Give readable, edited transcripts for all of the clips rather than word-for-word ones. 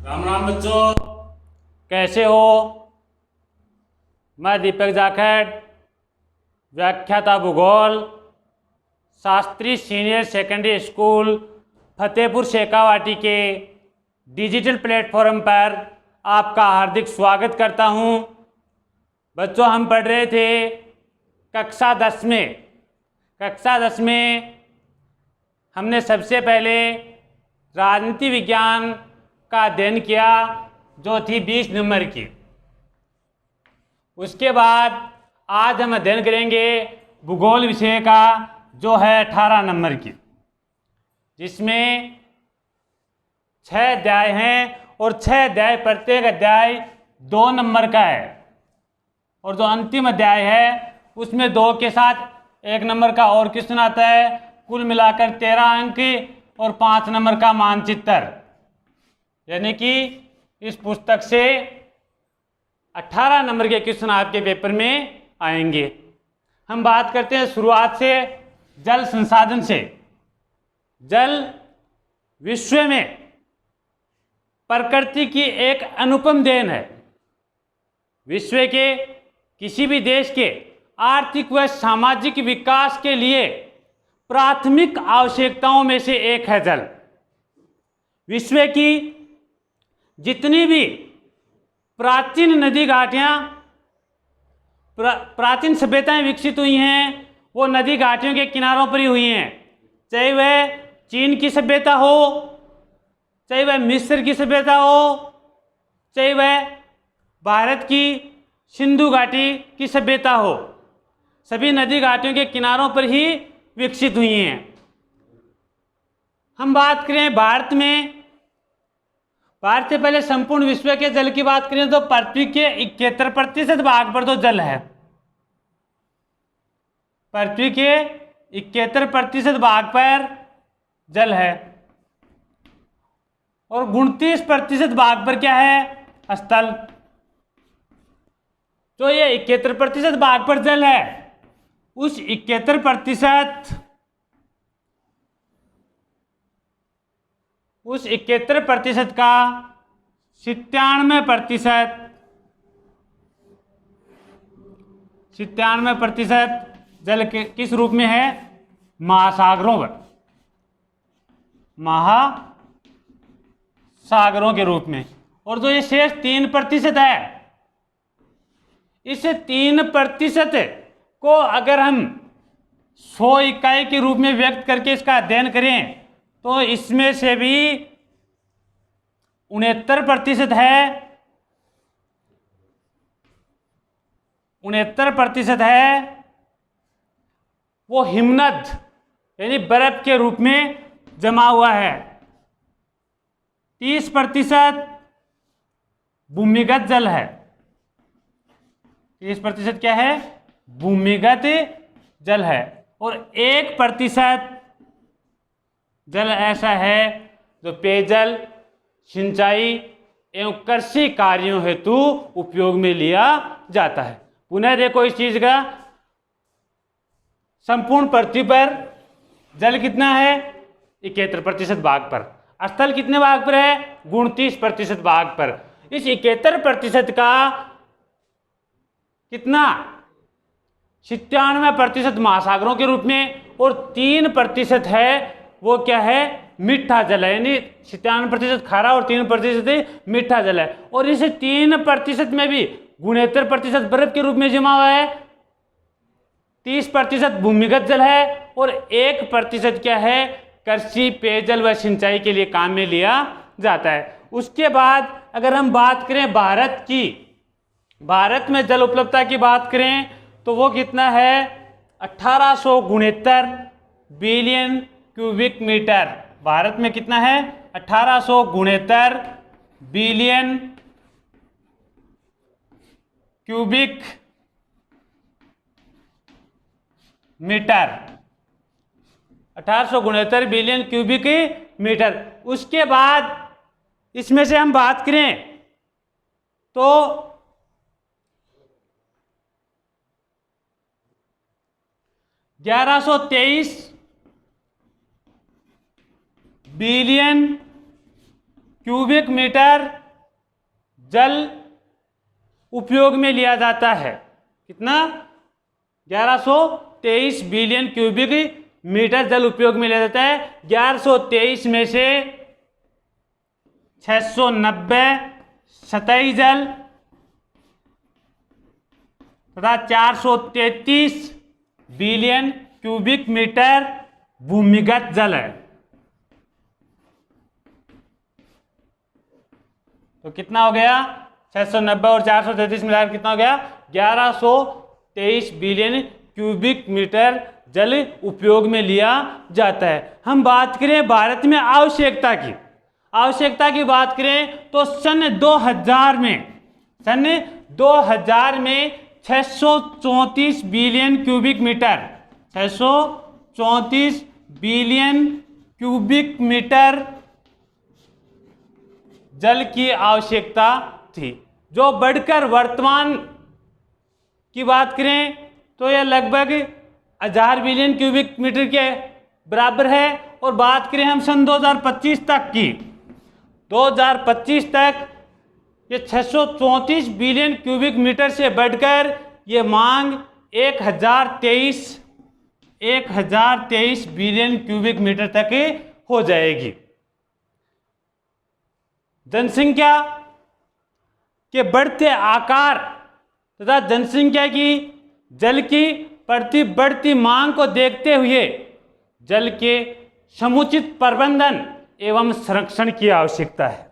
राम राम बच्चों, कैसे हो। मैं दीपक जाखड़, व्याख्याता भूगोल, Shastri senior secondary school Fatehpur Shekhawati के डिजिटल प्लेटफॉर्म पर आपका हार्दिक स्वागत करता हूं। बच्चों, हम पढ़ रहे थे कक्षा 10 में। कक्षा 10 में हमने सबसे पहले राजनीति विज्ञान का अध्ययन किया, जो थी 20 नंबर की। उसके बाद आज हम अध्ययन करेंगे भूगोल विषय का, जो है 18 नंबर की, जिसमें 6 अध्याय हैं और 6 अध्याय, प्रत्येक अध्याय 2 नंबर का है। और जो अंतिम अध्याय है उसमें 2 के साथ 1 नंबर का और क्वेश्चन आता है। कुल मिलाकर 13 अंक और 5 नंबर का मानचित्र, यानी कि इस पुस्तक से 18 नंबर के क्वेश्चन आपके पेपर में आएंगे। हम बात करते हैं शुरुआत से जल संसाधन से। जल विश्व में प्रकृति की एक अनुपम देन है। विश्व के किसी भी देश के आर्थिक व सामाजिक विकास के लिए प्राथमिक आवश्यकताओं में से एक है जल। विश्व की जितनी भी प्राचीन नदी घाटियाँ, प्राचीन सभ्यताएं विकसित हुई हैं, वो नदी घाटियों के किनारों पर ही हुई हैं। चाहे वह चीन की सभ्यता हो, चाहे वह मिस्र की सभ्यता हो, चाहे वह भारत की सिंधु घाटी की सभ्यता हो, सभी नदी घाटियों के किनारों पर ही विकसित हुई हैं। हम बात करें भारत में, भारत से पहले संपूर्ण विश्व के जल की बात करें तो पृथ्वी के 71% भाग पर तो जल है। पृथ्वी के 71% भाग पर जल है और 29% भाग पर क्या है? स्थल। तो ये 71% भाग पर जल है, उस 71% का 97% जल के किस रूप में है? महासागरों पर, महासागरों के रूप में। और जो ये शेष 3% है, इस 3% को अगर हम 100 इकाई के रूप में व्यक्त करके इसका अध्ययन करें तो इसमें से भी 69% है, 69% है वो हिमनद यानी बर्फ के रूप में जमा हुआ है। 30% भूमिगत जल है। 30% क्या है? भूमिगत जल है। और 1% जल ऐसा है जो पेयजल, सिंचाई एवं कृषि कार्यों हेतु उपयोग में लिया जाता है। पुनः देखो इस चीज का, संपूर्ण पृथ्वी पर जल कितना है? 71% भाग पर। स्थल कितने भाग पर है? 29% भाग पर। इस 71% का कितना? 97% महासागरों के रूप में और 3% है वो क्या है? मीठा जल है। यानी 97% खारा और 3% मीठा जल है। और इस 3% में भी 69% बर्फ के रूप में जमा हुआ है, 30% भूमिगत जल है और 1% क्या है? कृषि, पेयजल व सिंचाई के लिए काम में लिया जाता है। उसके बाद अगर हम बात करें भारत की, भारत में जल उपलब्धता की बात करें तो वो कितना है? 1869 बिलियन क्यूबिक मीटर। भारत में कितना है? 1869 billion cubic metre. 1869 billion cubic metre. उसके बाद इसमें से हम बात करें तो 1123 बिलियन क्यूबिक मीटर जल उपयोग में लिया जाता है। कितना? 1123 बिलियन क्यूबिक मीटर जल उपयोग में लिया जाता है। 1123 में से 690 सतही जल तथा 433 बिलियन क्यूबिक मीटर भूमिगत जल है। तो कितना हो गया? 690 और 433 मिलाकर कितना हो गया? 1123 बिलियन क्यूबिक मीटर जल उपयोग में लिया जाता है। हम बात करें भारत में आवश्यकता की बात करें तो सन 2000 में 634 billion cubic metre 634 billion cubic metre जल की आवश्यकता थी, जो बढ़कर वर्तमान की बात करें तो यह लगभग 1000 बिलियन क्यूबिक मीटर के बराबर है। और बात करें हम सन 2025 तक की, 2025 तक ये 634 बिलियन क्यूबिक मीटर से बढ़कर ये मांग 1023 बिलियन क्यूबिक मीटर तक हो जाएगी। जनसंख्या के बढ़ते आकार तथा जनसंख्या की जल की बढ़ती मांग को देखते हुए जल के समुचित प्रबंधन एवं संरक्षण की आवश्यकता है।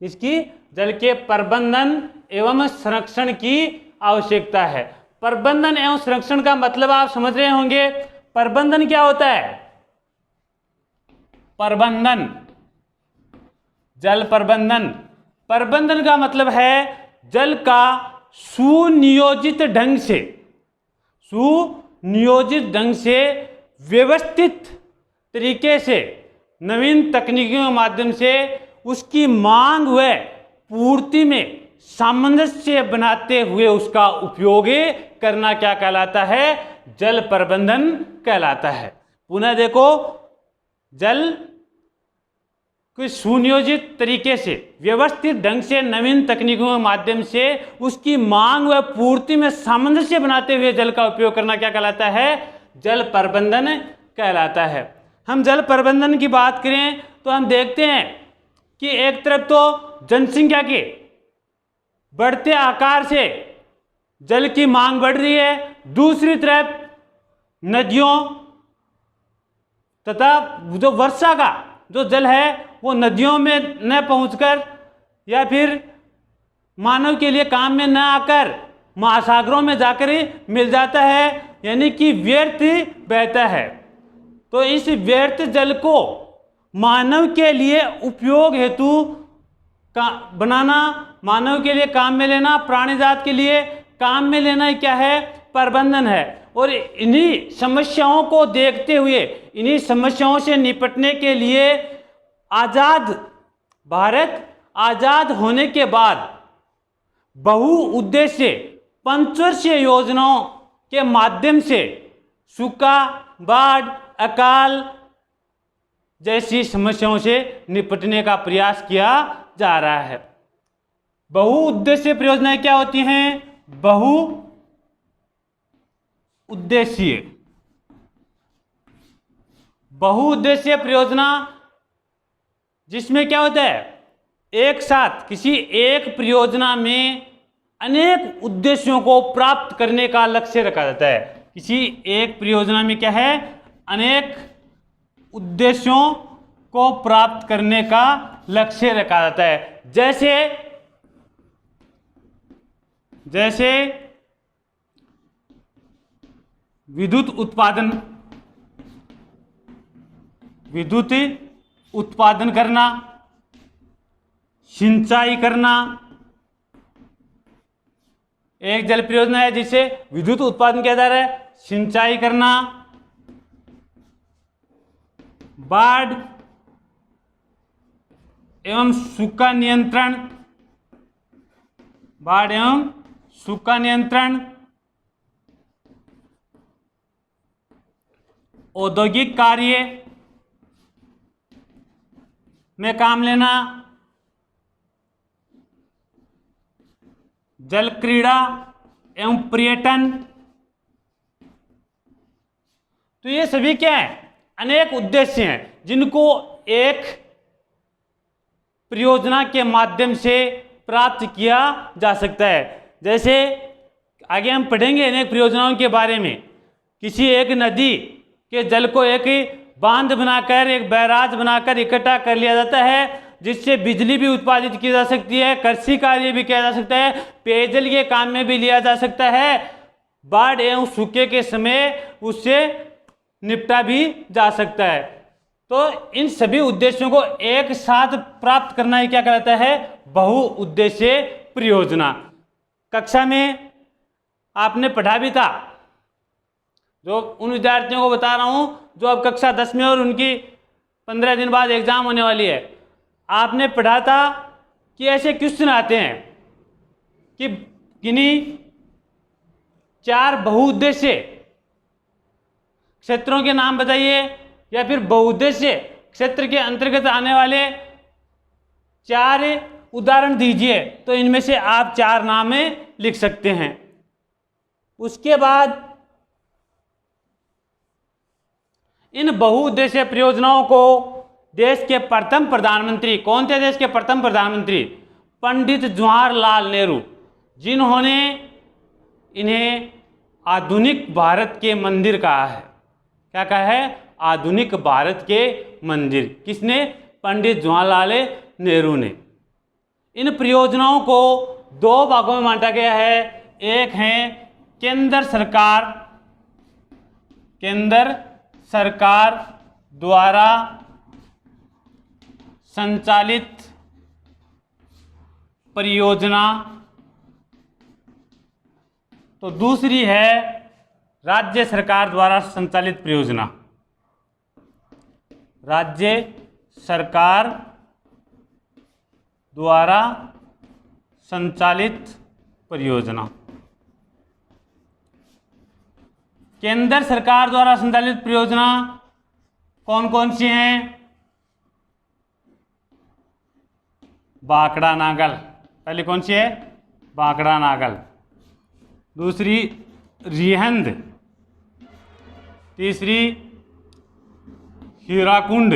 इसकी जल के प्रबंधन एवं संरक्षण की आवश्यकता है। प्रबंधन एवं संरक्षण का मतलब आप समझ रहे होंगे। प्रबंधन क्या होता है? प्रबंधन, जल प्रबंधन का मतलब है जल का सुनियोजित ढंग से व्यवस्थित तरीके से नवीन तकनीकों के माध्यम से उसकी मांग व पूर्ति में सामंजस्य बनाते हुए उसका उपयोग करना क्या कहलाता है? जल प्रबंधन कहलाता है। पुनः देखो, जल को सुनियोजित तरीके से व्यवस्थित ढंग से नवीन तकनीकों के माध्यम से उसकी मांग व पूर्ति में सामंजस्य बनाते हुए जल का उपयोग करना क्या कहलाता है? जल प्रबंधन कहलाता है। हम जल प्रबंधन की बात करें तो हम देखते हैं कि एक तरफ तो जनसंख्या के बढ़ते आकार से जल की मांग बढ़ रही है, दूसरी तरफ नदियों तथा जो वर्षा का जो जल है वो नदियों में न पहुंचकर या फिर मानव के लिए काम में न आकर महासागरों में जाकर मिल जाता है, यानी कि व्यर्थ बहता है। तो इस व्यर्थ जल को मानव के लिए उपयोग हेतु बनाना, मानव के लिए काम में लेना, प्राणी जात के लिए काम में लेना क्या है? प्रबंधन है। और इन्हीं समस्याओं को देखते हुए, इन्हीं समस्याओं से निपटने के लिए भारत आजाद होने के बाद बहुउद्देश्य पंचवर्षीय योजनाओं के माध्यम से सूखा, बाढ़, अकाल जैसी समस्याओं से निपटने का प्रयास किया जा रहा है। बहुउद्देश्य परियोजनाएं क्या होती हैं? बहुउद्देश्य परियोजना जिसमें क्या होता है? एक साथ किसी एक परियोजना में अनेक उद्देश्यों को प्राप्त करने का लक्ष्य रखा जाता है। किसी एक परियोजना में क्या है? अनेक उद्देश्यों को प्राप्त करने का लक्ष्य रखा जाता है। जैसे विद्युत उत्पादन करना, सिंचाई करना। एक जल परियोजना है जिससे विद्युत उत्पादन किया जा रहा है, सिंचाई करना, बाढ़ एवं सूखा नियंत्रण, औद्योगिक कार्य में काम लेना, जल क्रीड़ा एवं पर्यटन। तो ये सभी क्या है, अनेक उद्देश्य हैं जिनको एक परियोजना के माध्यम से प्राप्त किया जा सकता है। जैसे आगे हम पढ़ेंगे अनेक परियोजनाओं के बारे में। किसी एक नदी के जल को एक बांध बनाकर, एक बैराज बनाकर इकट्ठा कर लिया जाता है, जिससे बिजली भी उत्पादित की जा सकती है, कृषि कार्य भी किया जा सकता है, पेयजल के काम में भी लिया जा सकता है, बाढ़ एवं सूखे के समय उससे निपटा भी जा सकता है। तो इन सभी उद्देश्यों को एक साथ प्राप्त करना ही क्या कहलाता है, बहुउद्देश्य परियोजना। कक्षा में आपने पढ़ा भी था, जो उन विद्यार्थियों को बता रहा हूं जो अब कक्षा 10 में और उनकी 15 दिन बाद एग्जाम होने वाली है। आपने पढ़ा था कि ऐसे क्वेश्चन आते हैं कि किन्हीं 4 बहुउद्देश्य क्षेत्रों के नाम बताइए, या फिर बहुउद्देश्य क्षेत्र के अंतर्गत आने वाले 4 उदाहरण दीजिए। तो इनमें से आप 4 नाम लिख सकते हैं। उसके बाद इन बहुउद्देश्य परियोजनाओं को देश के प्रथम प्रधानमंत्री, कौन थे देश के प्रथम प्रधानमंत्री? पंडित जवाहरलाल नेहरू, जिन्होंने इन्हें आधुनिक भारत के मंदिर कहा है। क्या कहा है? आधुनिक भारत के मंदिर। किसने? पंडित जवाहरलाल नेहरू ने। इन परियोजनाओं को 2 भागों में बांटा गया है। एक है केंद्र सरकार द्वारा संचालित परियोजना, तो दूसरी है राज्य सरकार द्वारा संचालित परियोजना। राज्य सरकार द्वारा संचालित परियोजना। केंद्र सरकार द्वारा संचालित परियोजना कौन कौन सी हैं? बांकड़ा नागल, पहली कौन सी है? बांकड़ा नागल। दूसरी रिहंद, तीसरी हीराकुंड,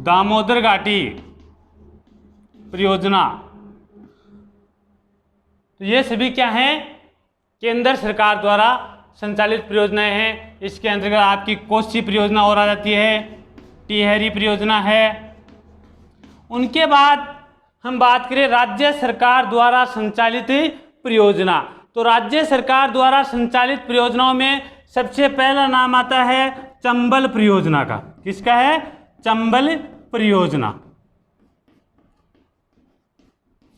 दामोदर घाटी परियोजना। तो ये सभी क्या हैं? केंद्र सरकार द्वारा संचालित परियोजनाएं हैं। इसके अंतर्गत आपकी कोसी परियोजना और आ जाती है, टिहरी परियोजना है। उनके बाद हम बात करें राज्य सरकार द्वारा संचालित परियोजना। तो राज्य सरकार द्वारा संचालित परियोजनाओं में सबसे पहला नाम आता है चंबल परियोजना का। किसका है? चंबल परियोजना।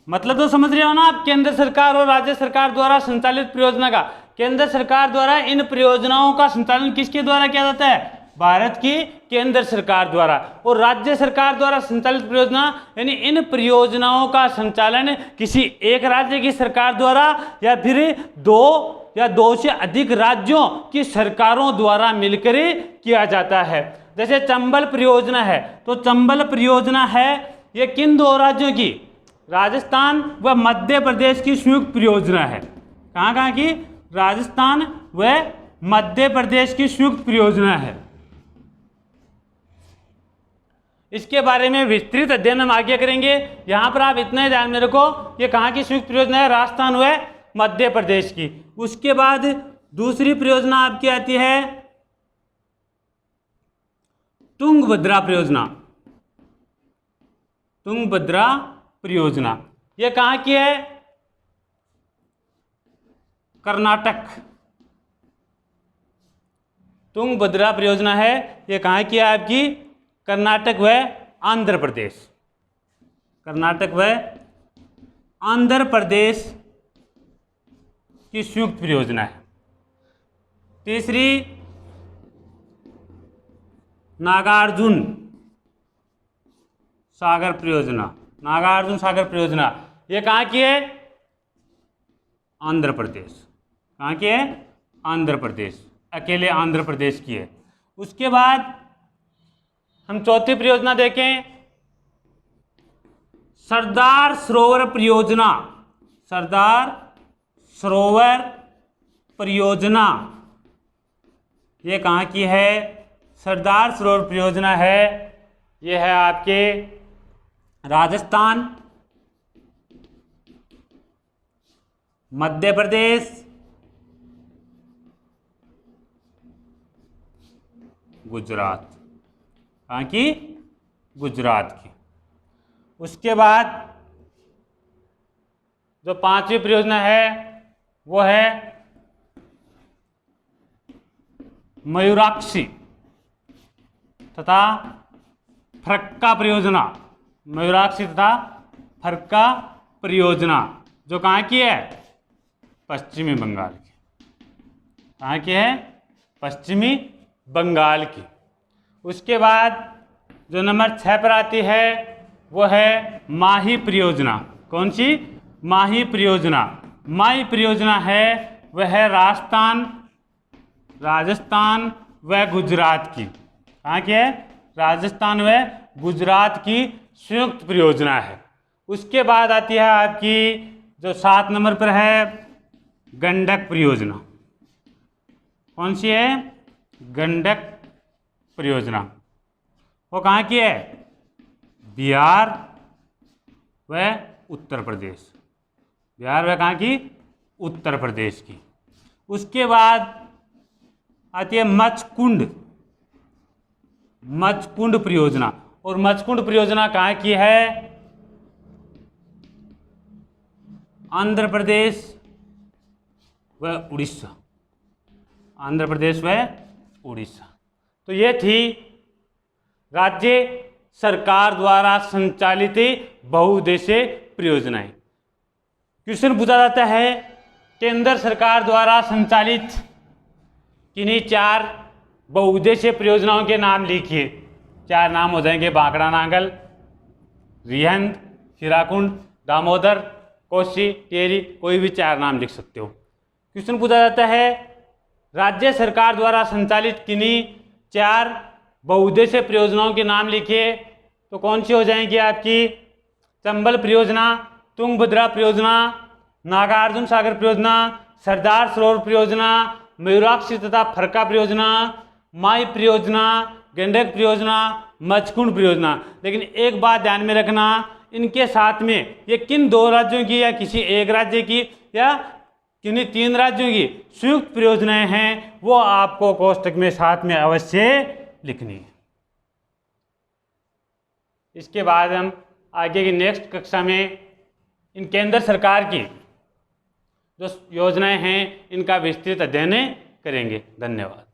मतलब तो समझ रहे हो ना आप, केंद्र सरकार और राज्य सरकार द्वारा संचालित परियोजना का। केंद्र सरकार द्वारा इन परियोजनाओं का संचालन किसके द्वारा किया जाता है? भारत की केंद्र सरकार द्वारा। और राज्य सरकार द्वारा संचालित परियोजना यानी इन परियोजनाओं का संचालन किसी एक राज्य की सरकार द्वारा या फिर 2 या 2 से अधिक राज्यों की सरकारों द्वारा मिलकर किया जाता है। जैसे चंबल परियोजना है, तो चंबल परियोजना है ये किन 2 राज्यों की? राजस्थान व मध्य प्रदेश की संयुक्त परियोजना है। कहाँ की? राजस्थान व मध्य प्रदेश की संयुक्त परियोजना है। इसके बारे में विस्तृत अध्ययन हम आगे करेंगे। यहां पर आप इतना ही ध्यान में रखो, ये कहाँ की संयुक्त परियोजना है? राजस्थान व मध्य प्रदेश की। उसके बाद दूसरी परियोजना आपकी आती है तुंगभद्रा परियोजना। तुंगभद्रा परियोजना ये कहाँ की है? कर्नाटक। तुंगभद्रा परियोजना है ये कहाँ की है आपकी? कर्नाटक व आंध्र प्रदेश। कर्नाटक व आंध्र प्रदेश की संयुक्त परियोजना है। तीसरी नागार्जुन सागर परियोजना। नागार्जुन सागर परियोजना ये कहाँ की है? आंध्र प्रदेश। कहाँ की है? आंध्र प्रदेश, अकेले आंध्र प्रदेश की है। उसके बाद हम चौथी परियोजना देखें, सरदार सरोवर परियोजना, सरदार सरोवर परियोजना ये कहाँ की है? सरदार सरोवर परियोजना है, ये है आपके राजस्थान, मध्य प्रदेश, गुजरात। कहाँ की? गुजरात की। उसके बाद जो पांचवी परियोजना है वो है मयूराक्षी तथा फरक्का परियोजना, मयूराक्षी तथा फरक्का परियोजना, जो कहाँ की है? पश्चिमी बंगाल की। कहाँ की है? पश्चिमी बंगाल की। उसके बाद जो नंबर 6 पर आती है वो है माही परियोजना। कौन सी? माही परियोजना। माही परियोजना है वह है राजस्थान व गुजरात की। कहाँ की है? राजस्थान व गुजरात की संयुक्त परियोजना है। उसके बाद आती है आपकी जो 7 नंबर पर है गंडक परियोजना। कौन सी है? गंडक परियोजना। वो कहाँ की है? बिहार व उत्तर प्रदेश। बिहार व कहाँ की? उत्तर प्रदेश की। उसके बाद आती है मचकुंड परियोजना। और मचकुंड परियोजना कहाँ की है? आंध्र प्रदेश व उड़ीसा। आंध्र प्रदेश व उड़ीसा। तो ये थी राज्य सरकार द्वारा संचालित बहुउद्देशीय परियोजनाएं। क्वेश्चन पूछा जाता है केंद्र सरकार द्वारा संचालित किन्हीं 4 बहुउद्देशीय परियोजनाओं के नाम लिखिए। 4 नाम हो जाएंगे, बांकड़ा नांगल, रिहंद, हीराकुंड, दामोदर, कोसी, टेरी, कोई भी 4 नाम लिख सकते हो। क्वेश्चन पूछा जाता है राज्य सरकार द्वारा संचालित किन्हीं 4 बहुउद्देशीय परियोजनाओं के नाम लिखिए। तो कौन सी हो जाएंगी आपकी? चंबल परियोजना, तुंगभद्रा परियोजना, नागार्जुन सागर परियोजना, सरदार सरोवर परियोजना, मयूराक्षी तथा फरक्का परियोजना, माई परियोजना, गंडक परियोजना, मचकुंड परियोजना। लेकिन एक बात ध्यान में रखना, इनके साथ में ये किन 2 राज्यों की या किसी एक राज्य की या किन्हीं 3 राज्यों की संयुक्त परियोजनाएं हैं, वो आपको कोष्टक में साथ में अवश्य लिखनी है। इसके बाद हम आगे की नेक्स्ट कक्षा में इन केंद्र सरकार की जो योजनाएं हैं इनका विस्तृत अध्ययन करेंगे। धन्यवाद।